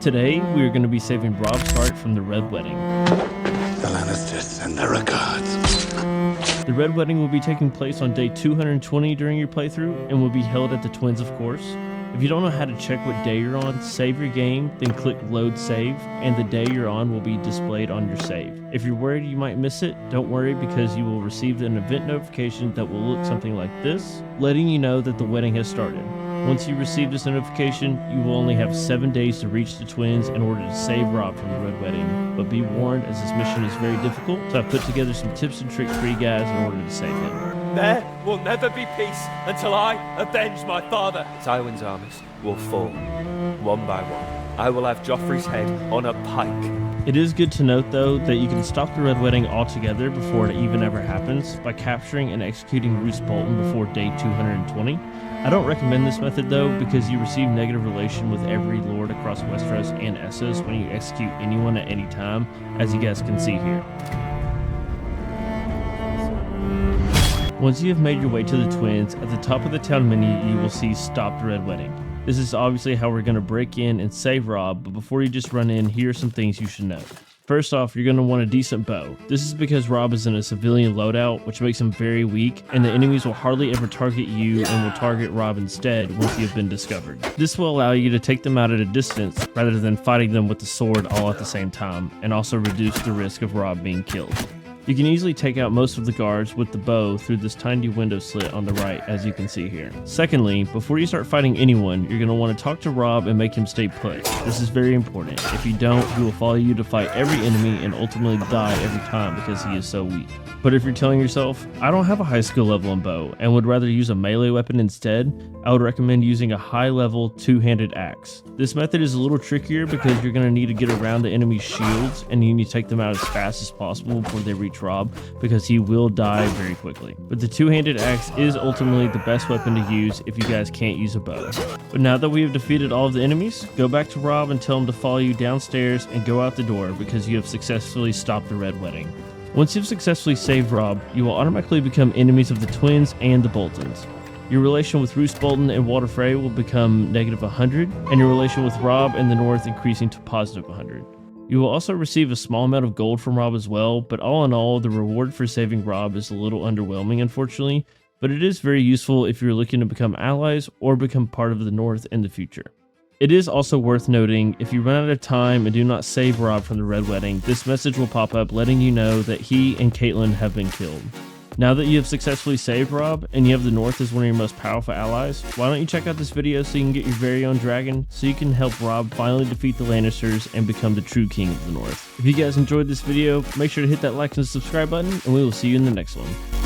Today, we are going to be saving Rob's heart from the Red Wedding. The Lannisters send their regards. The Red Wedding will be taking place on day 220 during your playthrough, and will be held at the Twins, of course. If you don't know how to check what day you're on, save your game, then click Load Save, and the day you're on will be displayed on your save. If you're worried you might miss it, don't worry, because you will receive an event notification that will look something like this, letting you know that the wedding has started. Once you receive this notification, you will only have 7 days to reach the Twins in order to save Rob from the Red Wedding. But be warned, as this mission is very difficult, so I've put together some tips and tricks for you guys in order to save him. There will never be peace until I avenge my father. Tywin's armies will fall, one by one. I will have Joffrey's head on a pike. It is good to note, though, that you can stop the Red Wedding altogether before it even ever happens by capturing and executing Roose Bolton before day 220. I don't recommend this method, though, because you receive negative relation with every lord across Westeros and Essos when you execute anyone at any time, as you guys can see here. Once you have made your way to the Twins, at the top of the town menu you will see Stop the Red Wedding. This is obviously how we're going to break in and save Rob, but before you just run in, here are some things you should know. First off, you're going to want a decent bow. This is because Rob is in a civilian loadout, which makes him very weak, and the enemies will hardly ever target you and will target Rob instead once you have been discovered. This will allow you to take them out at a distance rather than fighting them with the sword all at the same time, and also reduce the risk of Rob being killed. You can easily take out most of the guards with the bow through this tiny window slit on the right, as you can see here. Secondly, before you start fighting anyone, you're going to want to talk to Rob and make him stay put. This is very important. If you don't, he will follow you to fight every enemy and ultimately die every time because he is so weak. But if you're telling yourself, I don't have a high skill level in bow and would rather use a melee weapon instead, I would recommend using a high level two-handed axe. This method is a little trickier because you're going to need to get around the enemy's shields and you need to take them out as fast as possible before they reach Rob, because he will die very quickly. But the two-handed axe is ultimately the best weapon to use if you guys can't use a bow. But now that we have defeated all of the enemies, go back to Rob and tell him to follow you downstairs and go out the door because you have successfully stopped the Red Wedding. Once you've successfully saved Rob, you will automatically become enemies of the Twins and the Boltons. Your relation with Roose Bolton and Walder Frey will become -100, and your relation with Rob and the North increasing to +100. You will also receive a small amount of gold from Rob as well, but all in all, the reward for saving Rob is a little underwhelming, unfortunately, but it is very useful if you're looking to become allies or become part of the North in the future. It is also worth noting, if you run out of time and do not save Rob from the Red Wedding, this message will pop up letting you know that he and Catelyn have been killed. Now that you have successfully saved Rob, and you have the North as one of your most powerful allies, why don't you check out this video so you can get your very own dragon, so you can help Rob finally defeat the Lannisters and become the true king of the North. If you guys enjoyed this video, make sure to hit that like and subscribe button, and we will see you in the next one.